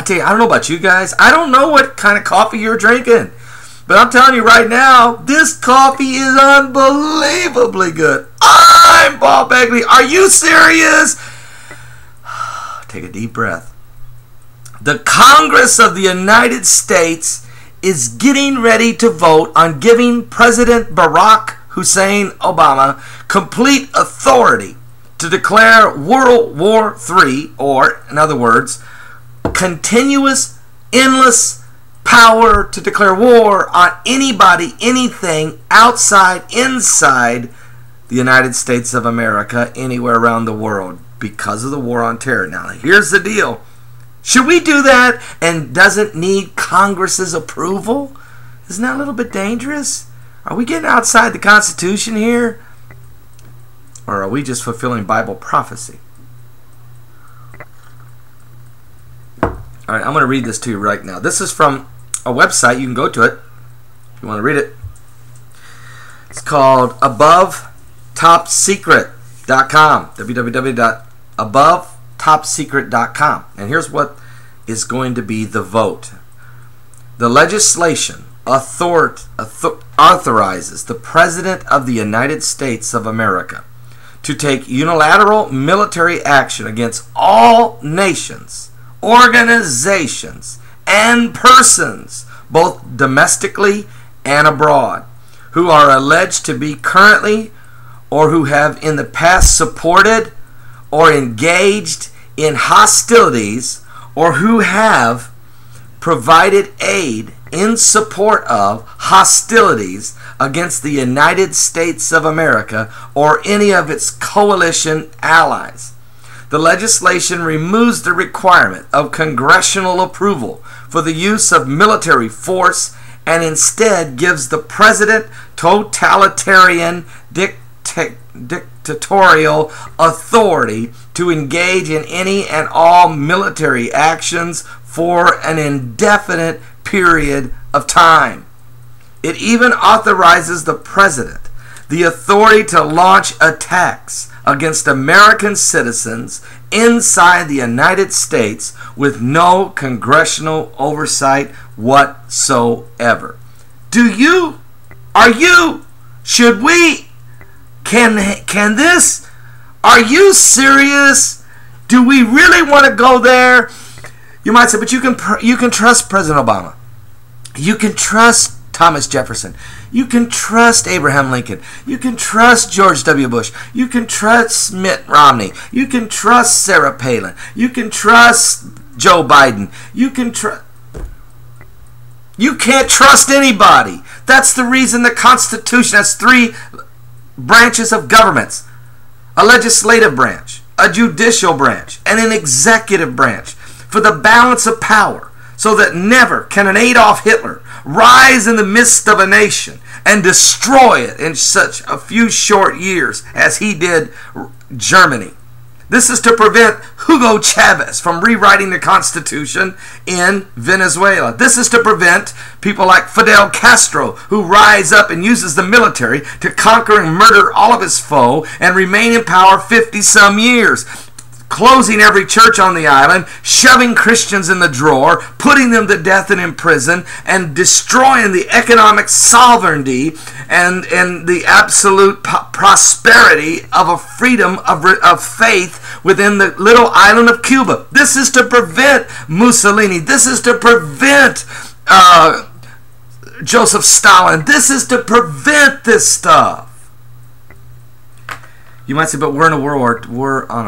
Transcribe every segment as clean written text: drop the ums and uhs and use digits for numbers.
tell you, I don't know about you guys. I don't know what kind of coffee you're drinking. But I'm telling you right now, this coffee is unbelievably good. I'm Paul Begley. Are you serious? Take a deep breath. The Congress of the United States is getting ready to vote on giving President Barack Hussein Obama complete authority to declare World War III, or, in other words, continuous, endless power to declare war on anybody, anything, outside, inside the United States of America, anywhere around the world, because of the war on terror. Now, here's the deal. Should we do that and doesn't need Congress's approval? Isn't that a little bit dangerous? Are we getting outside the Constitution here? Or are we just fulfilling Bible prophecy? All right, I'm going to read this to you right now. This is from a website. You can go to it if you want to read it. It's called AboveTopSecret.com. www.abovetopsecret.com. And here's what is going to be the vote. The legislation authorizes the President of the United States of America to take unilateral military action against all nations, organizations, and persons, both domestically and abroad, who are alleged to be currently or who have in the past supported or engaged in hostilities or who have provided aid in support of hostilities against the United States of America or any of its coalition allies. The legislation removes the requirement of congressional approval for the use of military force and instead gives the president totalitarian dictatorial authority to engage in any and all military actions for an indefinite period of time. It even authorizes the president the authority to launch attacks against American citizens inside the United States with no congressional oversight whatsoever. Do you? Are you? Should we? Can this? Are you serious? Do we really want to go there? You might say, but you can trust President Obama. You can trust Thomas Jefferson. You can trust Abraham Lincoln. You can trust George W. Bush. You can trust Mitt Romney. You can trust Sarah Palin. You can trust Joe Biden. You can't trust anybody. That's the reason the Constitution has three branches of governments: a legislative branch, a judicial branch, and an executive branch, for the balance of power, so that never can an Adolf Hitler rise in the midst of a nation and destroy it in such a few short years as he did Germany. This is to prevent Hugo Chavez from rewriting the Constitution in Venezuela. This is to prevent people like Fidel Castro, who rise up and uses the military to conquer and murder all of his foe and remain in power 50-some years, closing every church on the island, shoving Christians in the drawer, putting them to death and in prison, and destroying the economic sovereignty and the absolute prosperity of a freedom of faith within the little island of Cuba. This is to prevent Mussolini. This is to prevent Joseph Stalin. This is to prevent this stuff. You might say, but we're on a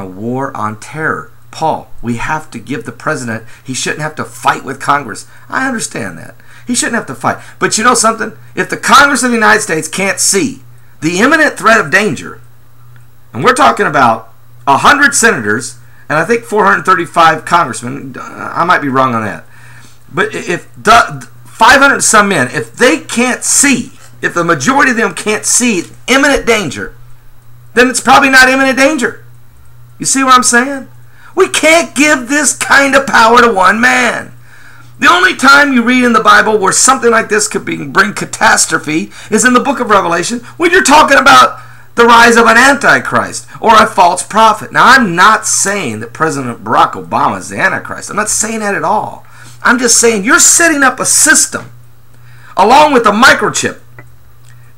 war on terror. Paul, we have to give the president, he shouldn't have to fight with Congress. I understand that. He shouldn't have to fight. But you know something? If the Congress of the United States can't see the imminent threat of danger, and we're talking about 100 senators and I think 435 congressmen, I might be wrong on that, but if 500 some men, if they can't see, if the majority of them can't see imminent danger, then it's probably not imminent danger. You see what I'm saying? We can't give this kind of power to one man. The only time you read in the Bible where something like this could bring catastrophe is in the book of Revelation, when you're talking about the rise of an antichrist or a false prophet. Now, I'm not saying that President Barack Obama is the antichrist. I'm not saying that at all. I'm just saying you're setting up a system along with a microchip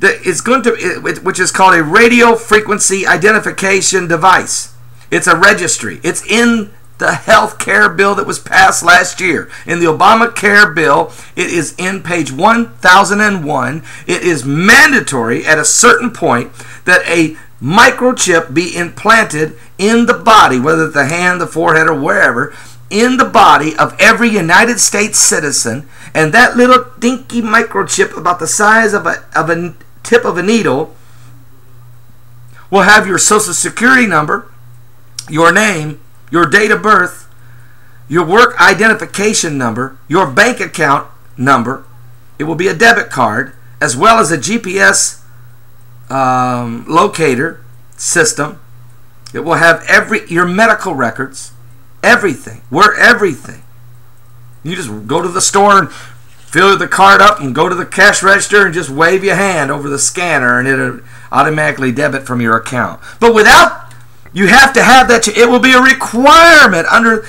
that is going to, which is called a radio frequency identification device. It's a registry. It's in the health care bill that was passed last year. In the Obamacare bill, it is in page 1001. It is mandatory at a certain point that a microchip be implanted in the body, whether it's the hand, the forehead, or wherever, in the body of every United States citizen. And that little dinky microchip, about the size of a tip of a needle, will have your social security number, your name, your date of birth, your work identification number, your bank account number. It will be a debit card, as well as a GPS locator system. It will have your medical records, everything. We're everything. You just go to the store and fill the card up and go to the cash register and just wave your hand over the scanner and it'll automatically debit from your account. But you have to have that. It will be a requirement under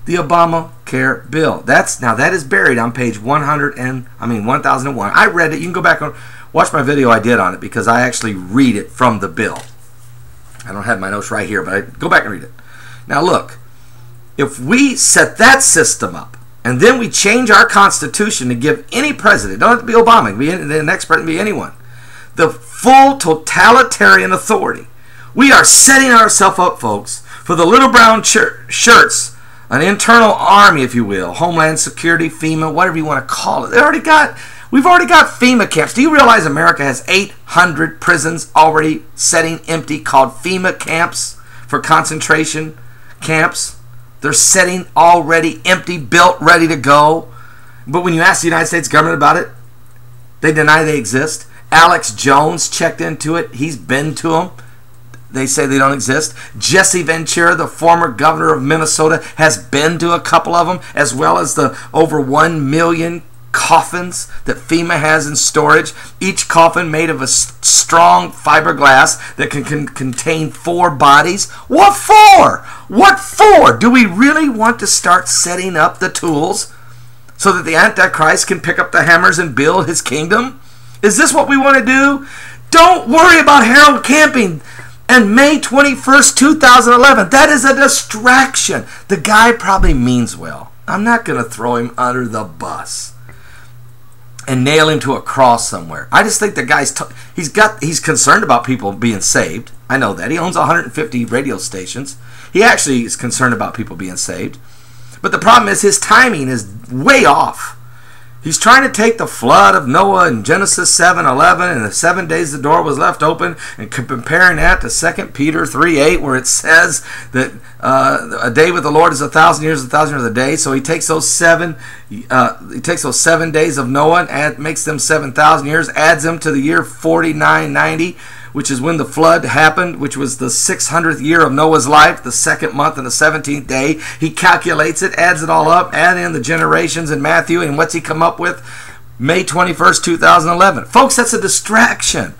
the Obamacare bill. That is buried on page 1001. I read it. You can go back and watch my video I did on it, because I actually read it from the bill. I don't have my notes right here, but I go back and read it. Now look, if we set that system up and then we change our Constitution to give any president, don't have to be Obama, it can be the next president, be anyone, the full totalitarian authority. We are setting ourselves up, folks, for the little brown shirts, an internal army, if you will, Homeland Security, FEMA, whatever you want to call it. We've already got FEMA camps. Do you realize America has 800 prisons already setting empty called FEMA camps for concentration camps? They're setting already empty, built, ready to go. But when you ask the United States government about it, they deny they exist. Alex Jones checked into it. He's been to them. They say they don't exist. Jesse Ventura, the former governor of Minnesota, has been to a couple of them, as well as the over 1 million coffins that FEMA has in storage. Each coffin made of a strong fiberglass that can contain 4 bodies. What for? What for? Do we really want to start setting up the tools so that the Antichrist can pick up the hammers and build his kingdom? Is this what we want to do? Don't worry about Harold Camping and May 21st, 2011. That is a distraction. The guy probably means well. I'm not going to throw him under the bus and nail him to a cross somewhere. I just think the guy's he's concerned about people being saved. I know that. He owns 150 radio stations. He actually is concerned about people being saved. But the problem is his timing is way off. He's trying to take the flood of Noah in Genesis 7:11 and the 7 days the door was left open, and comparing that to 2 Peter 3:8, where it says that a day with the Lord is 1,000 years, 1,000 years a day. So he takes those 7 days of Noah and makes them 7,000 years, adds them to the year 4990, which is when the flood happened, which was the 600th year of Noah's life, the 2nd month and the 17th day. He calculates it, adds it all up, add in the generations in Matthew, and what's he come up with? May 21st, 2011. Folks, that's a distraction.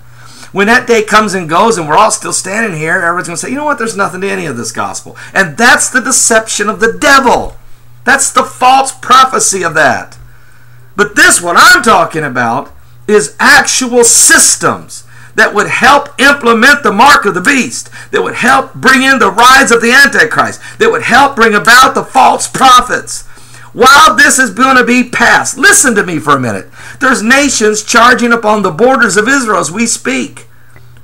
When that day comes and goes and we're all still standing here, everyone's going to say, you know what, there's nothing to any of this gospel. And that's the deception of the devil. That's the false prophecy of that. But this, what I'm talking about, is actual systems that would help implement the mark of the beast, that would help bring in the rise of the Antichrist, that would help bring about the false prophets. While this is going to be passed, listen to me for a minute. There's nations charging upon the borders of Israel as we speak.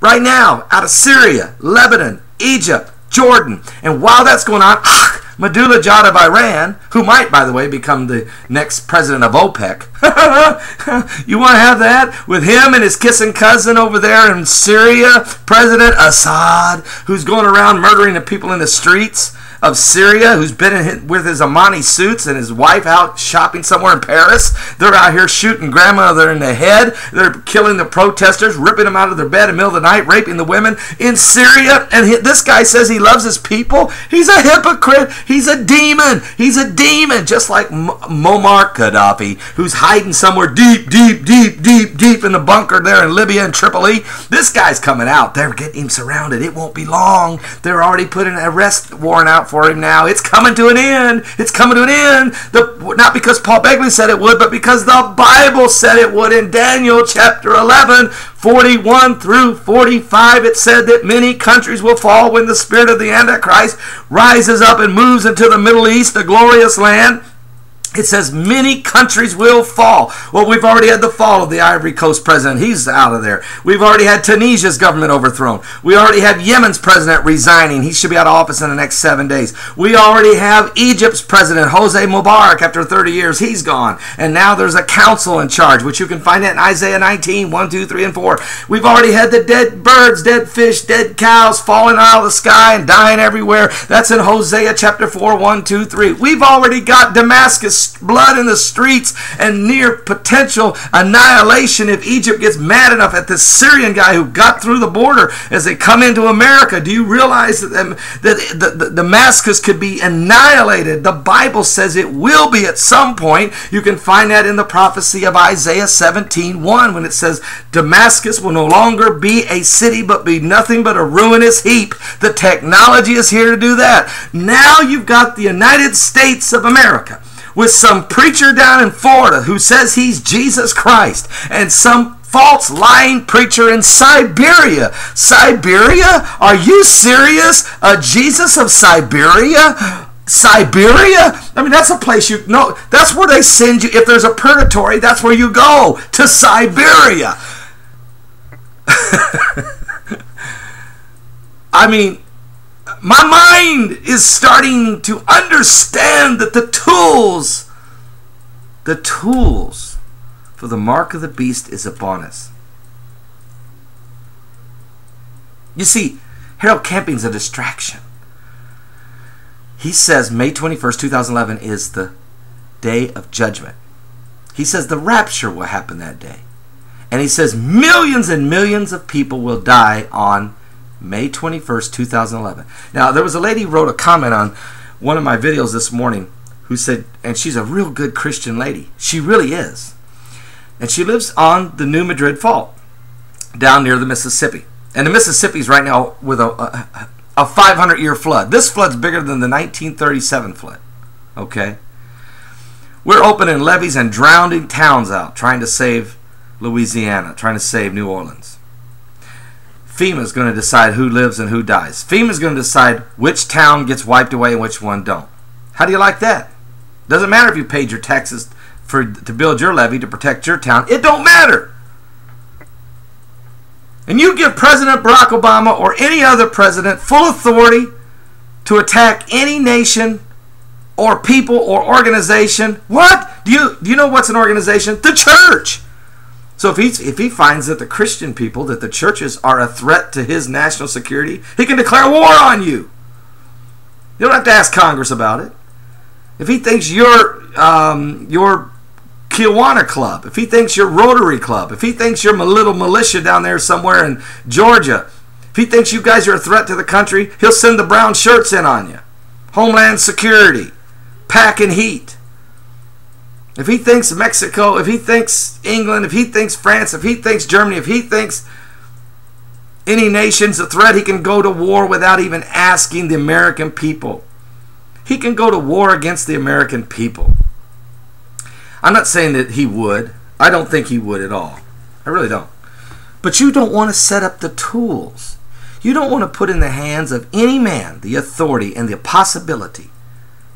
Right now, out of Syria, Lebanon, Egypt, Jordan. And while that's going on, Ahmadinejad of Iran, who might, by the way, become the next president of OPEC. You want to have that? With him and his kissing cousin over there in Syria, President Assad, who's going around murdering the people in the streets of Syria, who's been with his Armani suits and his wife out shopping somewhere in Paris. They're out here shooting grandmother in the head. They're killing the protesters, ripping them out of their bed in the middle of the night, raping the women in Syria. And this guy says he loves his people. He's a hypocrite. He's a demon. He's a demon, just like Muammar Gaddafi, who's hiding somewhere deep in the bunker there in Libya and Tripoli. This guy's coming out. They're getting him surrounded. It won't be long. They're already putting an arrest warrant out for for him now. It's coming to an end. It's coming to an end. Not because Paul Begley said it would, but because the Bible said it would. In Daniel chapter 11, 41 through 45, it said that many countries will fall when the spirit of the Antichrist rises up and moves into the Middle East, the glorious land. It says many countries will fall. Well, we've already had the fall of the Ivory Coast president. He's out of there. We've already had Tunisia's government overthrown. We already have Yemen's president resigning. He should be out of office in the next 7 days. We already have Egypt's president, Jose Mubarak, after 30 years. He's gone. And now there's a council in charge, which you can find in Isaiah 19, 1, 2, 3, and 4. We've already had the dead birds, dead fish, dead cows falling out of the sky and dying everywhere. That's in Hosea chapter 4, 1, 2, 3. We've already got Damascus blood in the streets and near potential annihilation if Egypt gets mad enough at this Syrian guy who got through the border as they come into America. Do you realize that Damascus could be annihilated? The Bible says it will be at some point. You can find that in the prophecy of Isaiah 17:1 when it says Damascus will no longer be a city but be nothing but a ruinous heap. The technology is here to do that. Now you've got the United States of America with some preacher down in Florida who says he's Jesus Christ, and some false lying preacher in Siberia. Siberia? Are you serious? A Jesus of Siberia? Siberia? I mean, that's a place you know. That's where they send you. If there's a purgatory, that's where you go, to Siberia. I mean, my mind is starting to understand that the tools for the mark of the beast is upon us. You see, Harold Camping's a distraction. He says May 21st, 2011 is the day of judgment. He says the rapture will happen that day. And he says millions and millions of people will die on May 21st, 2011. Now, there was a lady who wrote a comment on one of my videos this morning who said, and she's a real good Christian lady. She really is. And she lives on the New Madrid Fault down near the Mississippi. And the Mississippi's right now with a 500-year flood. This flood's bigger than the 1937 flood. Okay? We're opening levees and drowning towns out, trying to save Louisiana, trying to save New Orleans. FEMA is going to decide who lives and who dies. FEMA is going to decide which town gets wiped away and which one don't. How do you like that? Doesn't matter if you paid your taxes to build your levee to protect your town. It don't matter. And you give President Barack Obama or any other president full authority to attack any nation or people or organization. What? Do you know what's an organization? The church. So if he finds that the Christian people, that the churches are a threat to his national security, he can declare war on you. You don't have to ask Congress about it. If he thinks your Kiwanis Club, if he thinks your Rotary Club, if he thinks your little militia down there somewhere in Georgia, if he thinks you guys are a threat to the country, he'll send the brown shirts in on you. Homeland Security, packing heat. If he thinks Mexico, if he thinks England, if he thinks France, if he thinks Germany, if he thinks any nation's a threat, he can go to war without even asking the American people. He can go to war against the American people. I'm not saying that he would. I don't think he would at all. I really don't. But you don't want to set up the tools. You don't want to put in the hands of any man the authority and the possibility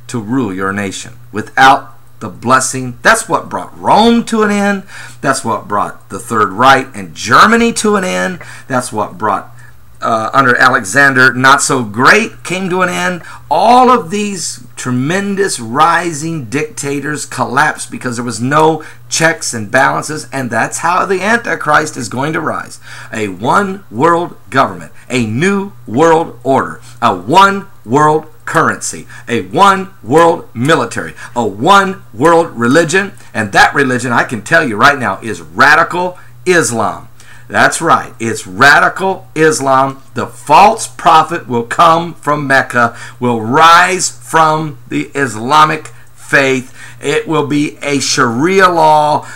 to rule your nation without the blessing. That's what brought Rome to an end. That's what brought the Third Reich and Germany to an end. That's what brought under Alexander not so great came to an end. All of these tremendous rising dictators collapsed because there was no checks and balances, and that's how the Antichrist is going to rise. A one world government, a new world order, a one world currency, a one world military, a one world religion, and that religion, I can tell you right now, is radical Islam. That's right, it's radical Islam. The false prophet will come from Mecca, will rise from the Islamic faith. It will be a Sharia law,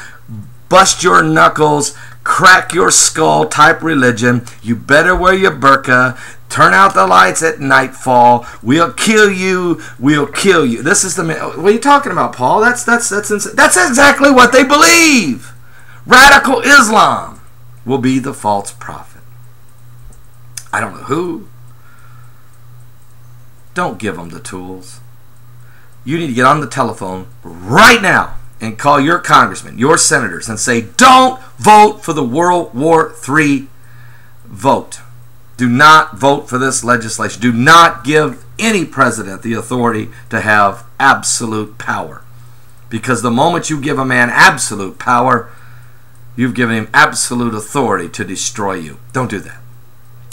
bust your knuckles, crack your skull type religion. You better wear your burqa. Turn out the lights at nightfall. We'll kill you. We'll kill you. This is the... What are you talking about, Paul? That's insane. That's exactly what they believe. Radical Islam will be the false prophet. I don't know who. Don't give them the tools. You need to get on the telephone right now and call your congressman, your senators, and say, don't vote for the World War III vote. Do not vote for this legislation. Do not give any president the authority to have absolute power. Because the moment you give a man absolute power, you've given him absolute authority to destroy you. Don't do that.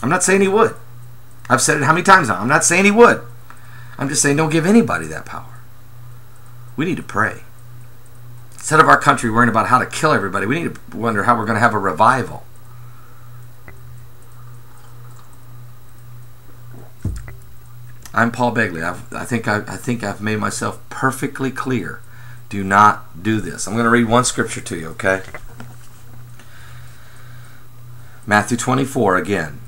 I'm not saying he would. I've said it how many times now? I'm not saying he would. I'm just saying don't give anybody that power. We need to pray. Instead of our country worrying about how to kill everybody, we need to wonder how we're going to have a revival. I'm Paul Begley. I think I've made myself perfectly clear. Do not do this. I'm going to read one scripture to you, okay? Matthew 24 again.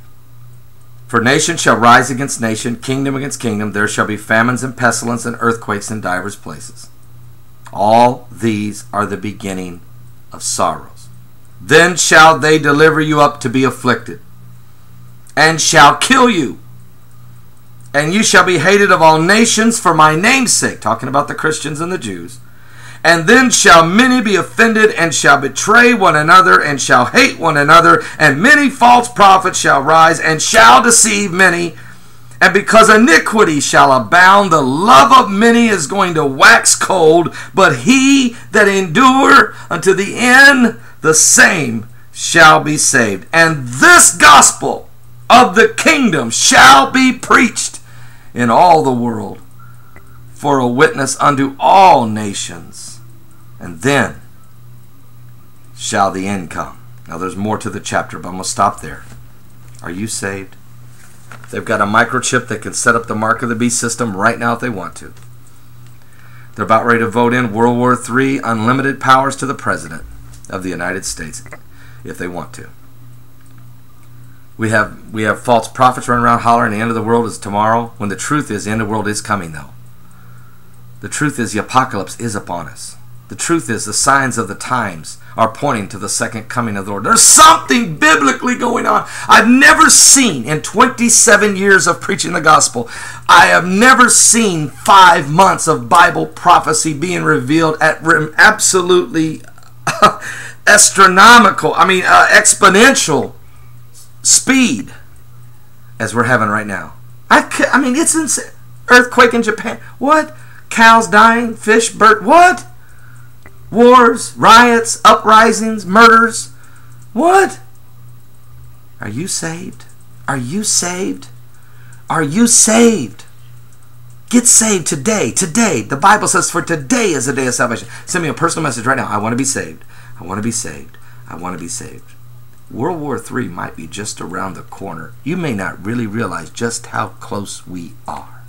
For nation shall rise against nation, kingdom against kingdom. There shall be famines and pestilence and earthquakes in divers places. All these are the beginning of sorrows. Then shall they deliver you up to be afflicted, and shall kill you. And you shall be hated of all nations for my name's sake. Talking about the Christians and the Jews. And then shall many be offended, and shall betray one another, and shall hate one another. And many false prophets shall rise, and shall deceive many. And because iniquity shall abound, the love of many is going to wax cold. But he that endure unto the end, the same shall be saved. And this gospel of the kingdom shall be preached in all the world for a witness unto all nations. And then shall the end come. Now there's more to the chapter, but I'm going to stop there. Are you saved? They've got a microchip that can set up the mark of the beast system right now if they want to. They're about ready to vote in World War III, unlimited powers to the President of the United States if they want to. We have false prophets running around hollering the end of the world is tomorrow, when the truth is the end of the world is coming, though. The truth is the apocalypse is upon us. The truth is the signs of the times are pointing to the second coming of the Lord. There's something biblically going on. I've never seen, in 27 years of preaching the gospel, I have never seen 5 months of Bible prophecy being revealed at absolutely astronomical, exponential speed as we're having right now. I mean, it's insane. Earthquake in Japan. What? Cows dying, fish, bird. What? Wars, riots, uprisings, murders. What? Are you saved? Are you saved? Are you saved? Get saved today. Today. The Bible says for today is the day of salvation. Send me a personal message right now. I want to be saved. I want to be saved. I want to be saved. World War III might be just around the corner. You may not really realize just how close we are.